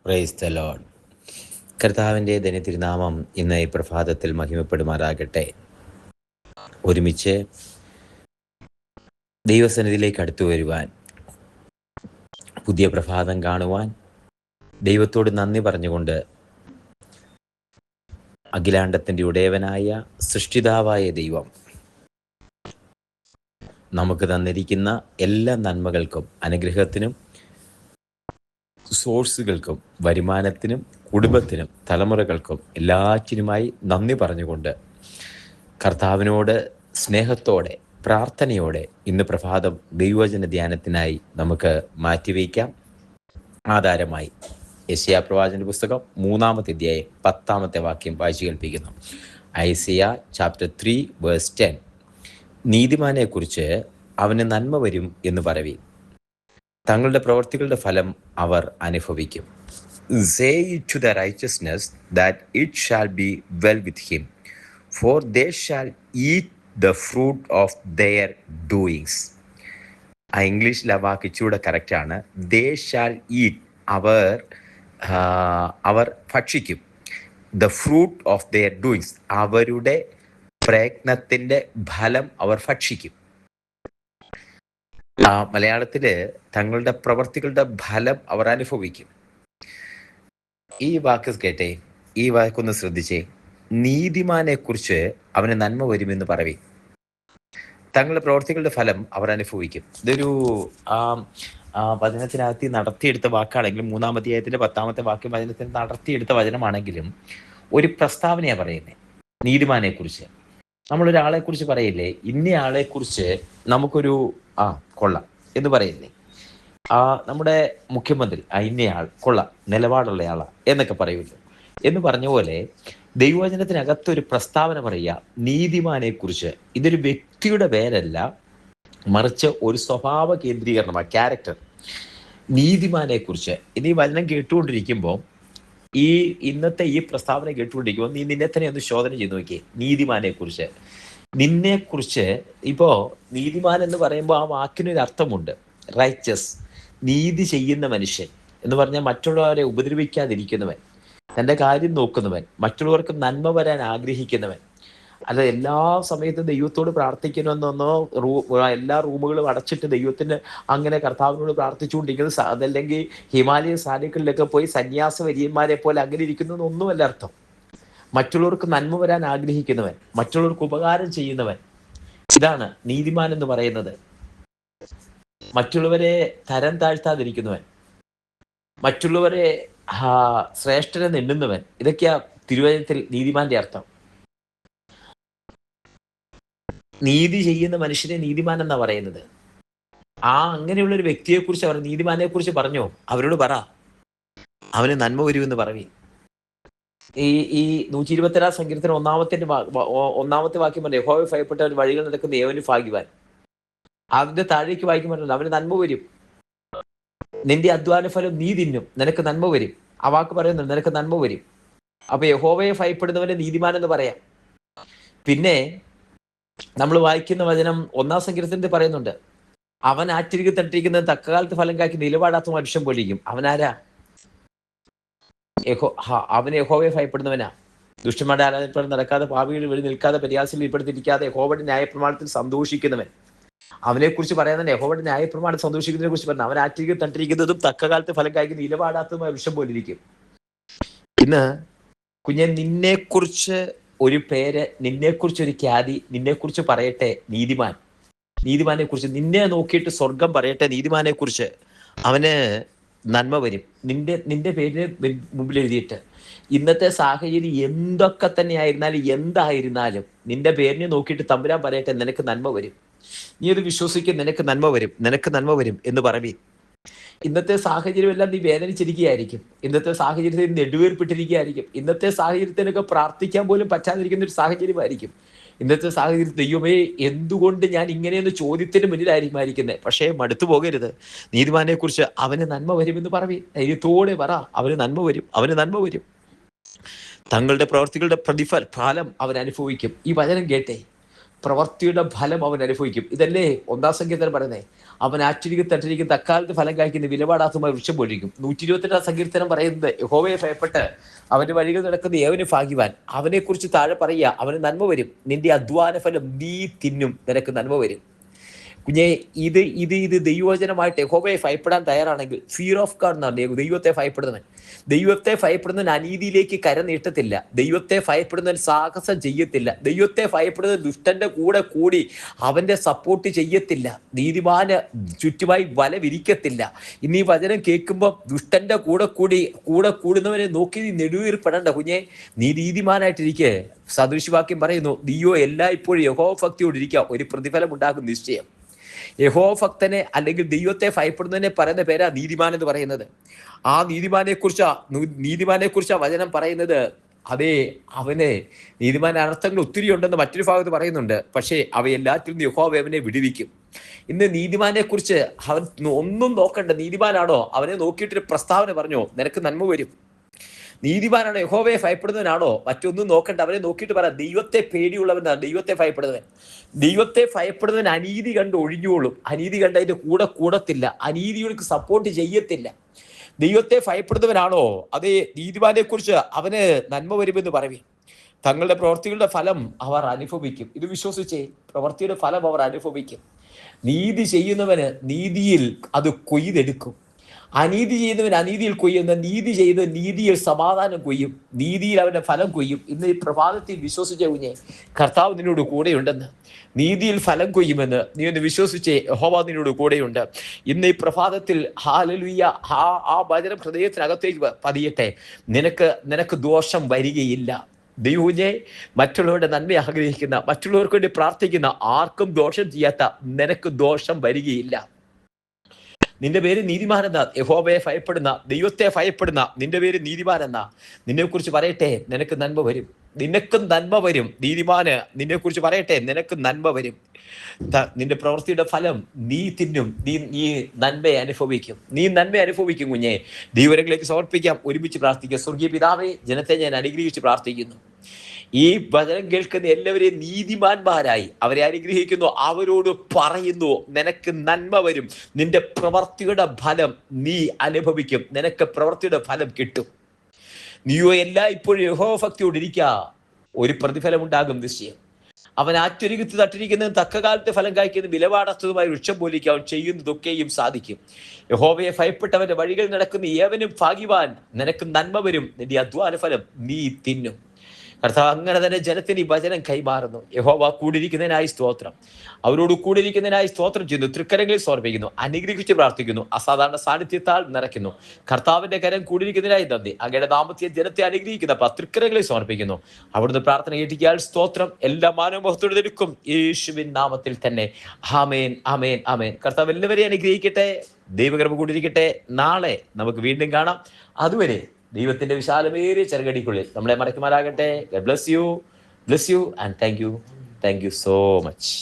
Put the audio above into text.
Praise the Lord. കർത്താവിൻ്റെ ധന്യതിരുനാമം ഇന്ന് ഈ പ്രഭാതത്തിൽ മഹിമപ്പെടുമാറാകട്ടെ. ഒരുമിച്ച് ദൈവസന്നിധിയിലേക്ക് അടുത്തു വരുവാൻ, പുതിയ പ്രഭാതം കാണുവാൻ ദൈവത്തോട് നന്ദി പറഞ്ഞുകൊണ്ട് അഖിലാണ്ടത്തിൻ്റെ ഉടയവനായ സൃഷ്ടിതാവായ ദൈവം നമുക്ക് തന്നിരിക്കുന്ന എല്ലാ നന്മകൾക്കും, അനുഗ്രഹത്തിനും, സോഴ്സുകൾക്കും, വരുമാനത്തിനും, കുടുംബത്തിനും, തലമുറകൾക്കും എല്ലാറ്റിനുമായി നന്ദി പറഞ്ഞുകൊണ്ട് കർത്താവിനോട് സ്നേഹത്തോടെ, പ്രാർത്ഥനയോടെ ഇന്ന് പ്രഭാതം ദൈവവചന ധ്യാനത്തിനായി നമുക്ക് മാറ്റിവെക്കാം. ആധാരമായി യെശയ്യാ പ്രവാചകന്റെ പുസ്തകം 3-ാമത്തെ അധ്യായം 10-ാമത്തെ വാക്യം വായിച്ചു കേൾപ്പിക്കുന്നു. ഐസയ്യാ ചാപ്റ്റർ 3:10. നീതിമാനെക്കുറിച്ച് അവന് നന്മ വരും എന്ന് പറവീൻ, തങ്ങളുടെ പ്രവൃത്തികളുടെ ഫലം അവർ അനുഭവിക്കും. Say it to the righteousness that it shall be well with him, for they shall eat the fruit of their doings. ആ ഇംഗ്ലീഷിലെ വാക്ക് ഇച്ചിലൂടെ കറക്റ്റാണ്. They shall eat, our ഭക്ഷിക്കും. The fruit of their doings, അവരുടെ പ്രയത്നത്തിൻ്റെ ഫലം അവർ ഭക്ഷിക്കും. മലയാളത്തില് തങ്ങളുടെ പ്രവർത്തികളുടെ ഫലം അവർ അനുഭവിക്കും. ഈ വാക്ക് കേട്ടെ, ഈ വാക്കൊന്ന് ശ്രദ്ധിച്ചേ. നീതിമാനെ കുറിച്ച് അവന് നന്മ വരുമെന്ന് പറവീൻ, തങ്ങളുടെ പ്രവർത്തികളുടെ ഫലം അവർ അനുഭവിക്കും. ഇതൊരു വചനത്തിനകത്ത് നടത്തിയെടുത്ത വാക്കാണെങ്കിലും, 3-ാം അധ്യായത്തിന്റെ 10-ാമത്തെ വാക്യം വചനത്തിന് നടത്തിയെടുത്ത വചനമാണെങ്കിലും ഒരു പ്രസ്താവനയാണ് പറയുന്നത്. നീതിമാനെ കുറിച്ച് നമ്മളൊരാളെ കുറിച്ച് പറയില്ലേ, ഇന്നയാളെ കുറിച്ച് നമുക്കൊരു കൊള്ളാം എന്ന് പറയില്ലേ. നമ്മുടെ മുഖ്യമന്ത്രി ഇന്നയാൾ കൊള്ളാം, നിലപാടുള്ളയാളാ എന്നൊക്കെ പറയൂല്ലോ. എന്ന് പറഞ്ഞ പോലെ ദൈവവചനത്തിനകത്തൊരു പ്രസ്താവന പറയുക നീതിമാനെ കുറിച്ച്. ഇതൊരു വ്യക്തിയുടെ പേരല്ല, മറിച്ച് ഒരു സ്വഭാവ കേന്ദ്രീകരണമാണ്, ക്യാരക്ടർ. നീതിമാനെ കുറിച്ച് ഇനി വചനം കേട്ടുകൊണ്ടിരിക്കുമ്പോൾ, ഇന്നത്തെ ഈ പ്രസ്താവന കേട്ടുകൊണ്ടിരിക്കുമ്പോൾ നീ നിന്നെ തന്നെ ഒന്ന് ശോധന ചെയ്ത് നോക്കിയേ. നീതിമാനെ കുറിച്ച്, നിന്നെ കുറിച്ച്. ഇപ്പോ നീതിമാൻ എന്ന് പറയുമ്പോൾ ആ വാക്കിനൊരു അർത്ഥമുണ്ട്. റൈച്ചസ്, നീതി ചെയ്യുന്ന മനുഷ്യൻ എന്ന് പറഞ്ഞാൽ മറ്റുള്ളവരെ ഉപദ്രവിക്കാതിരിക്കുന്നവൻ, തൻ്റെ കാര്യം നോക്കുന്നവൻ, മറ്റുള്ളവർക്ക് നന്മ വരാൻ ആഗ്രഹിക്കുന്നവൻ. അല്ല എല്ലാ സമയത്തും ദൈവത്തോട് പ്രാർത്ഥിക്കണമെന്നോ എല്ലാ റൂമുകളും അടച്ചിട്ട് ദൈവത്തിന് അങ്ങനെ കർത്താവിനോട് പ്രാർത്ഥിച്ചുകൊണ്ടിരിക്കുന്നത്, അതല്ലെങ്കിൽ ഹിമാലയ സാനുക്കളിലൊക്കെ പോയി സന്യാസ വര്യന്മാരെ പോലെ അങ്ങനെ ഇരിക്കുന്നതൊന്നുമല്ല അർത്ഥം. മറ്റുള്ളവർക്ക് നന്മ വരാൻ ആഗ്രഹിക്കുന്നവൻ, മറ്റുള്ളവർക്ക് ഉപകാരം ചെയ്യുന്നവൻ, ഇതാണ് നീതിമാൻ എന്ന് പറയുന്നത്. മറ്റുള്ളവരെ തരം താഴ്ത്താതിരിക്കുന്നവൻ, മറ്റുള്ളവരെ ശ്രേഷ്ഠനെ എണ്ണുന്നവൻ, ഇതൊക്കെയാ തിരുവചനത്തിൽ നീതിമാന്റെ അർത്ഥം. നീതി ചെയ്യുന്ന മനുഷ്യനെ നീതിമാൻ എന്നാ പറയുന്നത്. അങ്ങനെയുള്ള ഒരു വ്യക്തിയെ കുറിച്ച് അവർ നീതിമാനെ കുറിച്ച് പറഞ്ഞോ, അവരോട് പറ അവന് നന്മ വരുമെന്ന് പറവീൻ. ഈ 127-ാം സങ്കീർത്തനം 1-ാമത്തെ വാക്യം പറഞ്ഞു, യഹോവയെ ഭയപ്പെട്ടവൻ വഴികൾ നടക്കുന്ന ഏവന് ഭാഗ്യവാൻ. അതിന്റെ താഴേക്ക് വായിക്കുമ്പോൾ അവന് നന്മ വരും, നിന്റെ അധ്വാന ഫലം നീ തിന്നും, നിനക്ക് നന്മ വരും. ആ വാക്ക് പറയുന്നുണ്ട്, നിനക്ക് നന്മ വരും. അപ്പൊ യഹോവയെ ഭയപ്പെടുന്നവനെ നീതിമാൻ എന്ന് പറയാം. പിന്നെ നമ്മൾ വായിക്കുന്ന വചനം 1-ാം സങ്കീർത്തനത്തിൽ പറയുന്നുണ്ട്, അവൻ ആറ്റിരിക്ക് തട്ടിരിക്കുന്നത് തക്കകാലത്ത് ഫലം കാക്കി നിലപാടാത്ത മനുഷ്യൻ പോലിരിക്കും. അവനാരാ? അവന് യഹോവയെ ഭയപ്പെടുന്നവനാ. ദുഷ്ടന്മാരുടെ ആരാധനപ്രകാരം നടക്കാതെ, പാപികളിൽ വഴി നിൽക്കാതെ, പരിഹാസിൽ ഉൾപ്പെടുത്തിയിരിക്കാതെ യഹോവയുടെ ന്യായപ്രമാണത്തിൽ സന്തോഷിക്കുന്നവൻ. അവനെ കുറിച്ച് പറയാൻ യഹോവയുടെ ന്യായപ്രമാണം സന്തോഷിക്കുന്നതിനെ കുറിച്ച് പറഞ്ഞു. അവൻ ആറ്റിരിക്ക് തട്ടിരിക്കുന്നതും തക്കകാലത്ത് ഫലം കായ്ക്ക് നിലപാടാത്തതുമായ വൃക്ഷം പോലിരിക്കും. ഇന്ന് കുഞ്ഞെ, നിന്നെക്കുറിച്ച് ഒരു പേര്, നിന്നെക്കുറിച്ച് ഒരു ഖ്യാതി, നിന്നെക്കുറിച്ച് പറയട്ടെ നീതിമാൻ. നീതിമാനെ കുറിച്ച് നിന്നെ നോക്കിയിട്ട് സ്വർഗം പറയട്ടെ നീതിമാനെ കുറിച്ച്. അവന് നന്മ വരും. നിന്റെ പേരിന് മുമ്പിൽ എഴുതിയിട്ട് ഇന്നത്തെ സാഹചര്യം എന്തൊക്കെ തന്നെ ആയിരുന്നാലും, എന്തായിരുന്നാലും നിന്റെ പേരിനെ നോക്കിയിട്ട് തമ്പുരാൻ പറയട്ടെ നിനക്ക് നന്മ വരും. നീ അത് വിശ്വസിക്കും, നിനക്ക് നന്മ വരും, നിനക്ക് നന്മ വരും എന്ന് പറവീൻ. ഇന്നത്തെ സാഹചര്യം എല്ലാം നീ വേദനിച്ചിരിക്കുകയായിരിക്കും, ഇന്നത്തെ സാഹചര്യത്തിൽ നെടുവേർപ്പെട്ടിരിക്കുകയായിരിക്കും, ഇന്നത്തെ സാഹചര്യത്തിനൊക്കെ പ്രാർത്ഥിക്കാൻ പോലും പറ്റാതിരിക്കുന്ന ഒരു സാഹചര്യമായിരിക്കും. ഇന്നത്തെ സാഹചര്യത്തിൽ ദൈവമേ എന്തുകൊണ്ട് ഞാൻ ഇങ്ങനെയെന്ന് ചോദ്യത്തിന് മുന്നിലായിരിക്കും. പക്ഷേ മടുത്തു പോകരുത്. നീതിമാനെ കുറിച്ച് അവന് നന്മ വരുമെന്ന് പറവീൻ. ധൈര്യത്തോടെ പറ, അവന് നന്മ വരും, അവന് നന്മ വരും. തങ്ങളുടെ പ്രവർത്തികളുടെ ഫലം അവൻ അനുഭവിക്കും. ഈ വചനം കേട്ടെ, പ്രവർത്തിയുടെ ഫലം അവൻ അനുഭവിക്കും. ഇതല്ലേ 1-ാം സങ്കീർത്തനം പറയുന്നേ, അവൻ ആറ്റിരിക്കും തട്ടിരിക്കും തക്കാലത്ത് ഫലം കായ്ക്കുന്ന വിലപാടാത്തമായ വൃക്ഷം പൊഴിക്കും. 128 സങ്കീർത്തനം പറയുന്നത് യഹോവയെ ഭയപ്പെട്ട് അവന്റെ വഴികൾ നടക്കുന്ന ഏവന് ഭാഗ്യവാൻ. അവനെ കുറിച്ച് താഴെ പറയുക, അവന് നന്മ വരും, നിന്റെ അധ്വാന ഫലം നീ തിന്നും, നിനക്ക് നന്മ വരും. കുഞ്ഞെ, ഇത് ദൈവവചനമായിട്ട് യഹോവയെ ഭയപ്പെടാൻ തയ്യാറാണെങ്കിൽ, ഫിയർ ഓഫ് ഗാഡ് എന്നാണ് ദൈവത്തെ ഭയപ്പെടുന്നവൻ. ദൈവത്തെ ഭയപ്പെടുന്നവൻ അനീതിയിലേക്ക് കര നീട്ടത്തില്ല. ദൈവത്തെ ഭയപ്പെടുന്നവൻ സാഹസം ചെയ്യത്തില്ല. ദൈവത്തെ ഭയപ്പെടുന്നവൻ ദുഷ്ടന്റെ കൂടെ കൂടി അവന്റെ സപ്പോർട്ട് ചെയ്യത്തില്ല. നീതിമാന് ചുറ്റുമായി വല വിരിക്കത്തില്ല. ഇന്ന് ഈ വചനം കേൾക്കുമ്പോൾ ദുഷ്ടന്റെ കൂടെ കൂടുന്നവനെ നോക്കി നീ നെടുവീർപ്പെടണ്ട കുഞ്ഞെ. നീ നീതിമാനായിട്ടിരിക്കെ. സദൃശവാക്യം പറയുന്നു, നീയോ എല്ലായ്പ്പോഴും യഹോവ ഭക്തിയോടിരിക്കുക, ഒരു പ്രതിഫലം ഉണ്ടാകും നിശ്ചയം. യഹോവ ഭക്തനെ അല്ലെങ്കിൽ ദൈവത്തെ ഭയപ്പെടുന്നതിനെ പറയുന്ന പേരാ നീതിമാൻ എന്ന് പറയുന്നത്. ആ നീതിമാനെ കുറിച്ചാ വചനം പറയുന്നത്. അതേ, അവന് നീതിമാൻ അർത്ഥങ്ങൾ ഒത്തിരി ഉണ്ടെന്ന് മറ്റൊരു ഭാഗത്ത് പറയുന്നുണ്ട്. പക്ഷേ അവയെല്ലാറ്റിലും യഹോവ അവനെ വിടുവിക്കും. ഇന്ന് നീതിമാനെ കുറിച്ച് അവൻ ഒന്നും നോക്കണ്ട. നീതിമാനാണോ, അവനെ നോക്കിയിട്ടൊരു പ്രസ്താവന പറഞ്ഞോ, നിനക്ക് നന്മ വരും. നീതിമാനാണോ, യഹോവയെ ഭയപ്പെടുന്നവനാണോ, മറ്റൊന്നും നോക്കണ്ട. അവനെ നോക്കിയിട്ട് പറ, ദൈവത്തെ പേടിയുള്ളവനാണ് ദൈവത്തെ ഭയപ്പെടുന്നവൻ. ദൈവത്തെ ഭയപ്പെടുന്നവൻ അനീതി കണ്ട് ഒഴിഞ്ഞോളും. അനീതി കണ്ട് അതിന്റെ കൂടത്തില്ല. അനീതികൾക്ക് സപ്പോർട്ട് ചെയ്യത്തില്ല. ദൈവത്തെ ഭയപ്പെടുന്നവനാണോ, അതേ, നീതിമാനെ കുറിച്ച് അവന് നന്മ വരുമെന്ന് പറയും. തങ്ങളുടെ പ്രവൃത്തികളുടെ ഫലം അവർ അനുഭവിക്കും. ഇത് വിശ്വസിച്ചേ, പ്രവൃത്തിയുടെ ഫലം അവർ അനുഭവിക്കും. നീതി ചെയ്യുന്നവന് നീതിയിൽ അത് കൊയ്തെടുക്കും. അനീതി ചെയ്യുന്നവൻ അനീതിയിൽ കൊയ്യുന്ന, നീതി ചെയ്യുന്ന നീതിയിൽ സമാധാനം കൊയ്യും, നീതിയിൽ അവന്റെ ഫലം കൊയ്യും. ഇന്ന് ഈ പ്രഭാതത്തിൽ വിശ്വസിച്ച കുഞ്ഞെ, കർത്താവ് നിന്നോട് കൂടെയുണ്ടെന്ന്. നീതിയിൽ ഫലം കൊയ്യുമെന്ന് നീ ഒന്ന് വിശ്വസിച്ചേ, യഹോവ നിന്നോട് കൂടെയുണ്ട്. ഇന്ന് ഈ പ്രഭാതത്തിൽ ഹല്ലേലൂയ, ആ വചനം ഹൃദയത്തിനകത്തേക്ക് പതിയട്ടെ. നിനക്ക് ദോഷം വരികയില്ല. ദൈവമേ, മറ്റുള്ളവരുടെ നന്മ ആഗ്രഹിക്കുന്ന, മറ്റുള്ളവർക്ക് വേണ്ടി പ്രാർത്ഥിക്കുന്ന, ആർക്കും ദോഷം ചെയ്യാത്ത നിനക്ക് ദോഷം വരികയില്ല. നിന്റെ പേര് നീതിമാൻ എന്ന, യഹോവയെ ഭയപ്പെടുന്ന, ദൈവത്തെ ഭയപ്പെടുന്ന നിന്റെ പേര് നീതിമാൻ എന്ന. നിന്നെ കുറിച്ച് പറയട്ടെ, നിനക്ക് നന്മ വരും. നിനക്കും നന്മ വരും. നീതിമാന് നിന്നെ കുറിച്ച് പറയട്ടെ, നിനക്ക് നന്മ വരും. നിന്റെ പ്രവൃത്തിയുടെ ഫലം നീ തിന്നും. നീ നന്മയെ അനുഭവിക്കും. കുഞ്ഞെ. ദൈവങ്ങളിലേക്ക് സമർപ്പിക്കാം, ഒരുമിച്ച് പ്രാർത്ഥിക്കാം. സ്വർഗീയ പിതാവേ, ജനത്തെ ഞാൻ അനുഗ്രഹിച്ച് പ്രാർത്ഥിക്കുന്നു. ഈ വചനം കേൾക്കുന്ന എല്ലാവരെയും നീതിമാന്മാരായി അവരെ അനുഗ്രഹിക്കുന്നു. അവരോട് പറയുന്നു, നിനക്ക് നന്മ വരും. നിന്റെ പ്രവൃത്തിയുടെ ഫലം നീ അനുഭവിക്കും. നിനക്ക് പ്രവൃത്തിയുടെ ഫലം കിട്ടും. നീയോ ഇപ്പോഴും യഹോവ ഭക്തിയോടിരിക്കുക, ഒരു പ്രതിഫലം ഉണ്ടാകും നിശ്ചയം. അവൻ ആറ്റൊരുകത്ത് തട്ടിരിക്കുന്നതും തക്കകാലത്ത് ഫലം കായ്ക്കുന്നതും വിലപാടത്തതുമായ വൃക്ഷം പോലിരിക്കും. അവൻ ചെയ്യുന്നതൊക്കെയും സാധിക്കും. യഹോവയെ ഭയപ്പെട്ടവന്റെ വഴികൾ നടക്കുന്ന ഏവനും ഭാഗ്യവാൻ. നിനക്ക് നന്മ വരും. നിന്റെ അധ്വാന ഫലം നീ തിന്നും. കർത്താവ് അങ്ങനെ തന്നെ ജനത്തിന് ഈ വചനം കൈമാറുന്നു. യഹോവ കൂടിയിരിക്കുന്നതിനായി സ്തോത്രം. അവരോട് കൂടിയിരിക്കുന്നതിനായി സ്തോത്രം ചെയ്യുന്നു. തൃക്കരങ്ങളിൽ സമർപ്പിക്കുന്നു. അനുഗ്രഹിച്ച് പ്രാർത്ഥിക്കുന്നു. അസാധാരണ സാന്നിധ്യത്താൽ നിറയ്ക്കുന്നു. കർത്താവിന്റെ കരം കൂടിയിരിക്കുന്നതിനായി നന്ദി. അങ്ങയുടെ നാമത്തെ ജനത്തെ അനുഗ്രഹിക്കുന്ന തൃക്കരങ്ങളിൽ സമർപ്പിക്കുന്നു. അവിടുന്ന് പ്രാർത്ഥന കേട്ടിരിക്കാൻ സ്തോത്രം. എല്ലാ മാനവമഹത്വത്തോടെ എടുക്കും യേശുവിൻ നാമത്തിൽ തന്നെ. ആമേൻ, ആമേൻ, ആമേൻ. കർത്താവ് എല്ലാവരെയും അനുഗ്രഹിക്കട്ടെ. ദൈവകൃപ കൂടിയിരിക്കട്ടെ. നാളെ നമുക്ക് വീണ്ടും കാണാം. അതുവരെ ദൈവത്തിന്റെ വിശാലമേറിയ ചെറുകടിക്കുള്ളിൽ നമ്മളെ മറക്കുമാറാകട്ടെ. Bless you and thank you so much.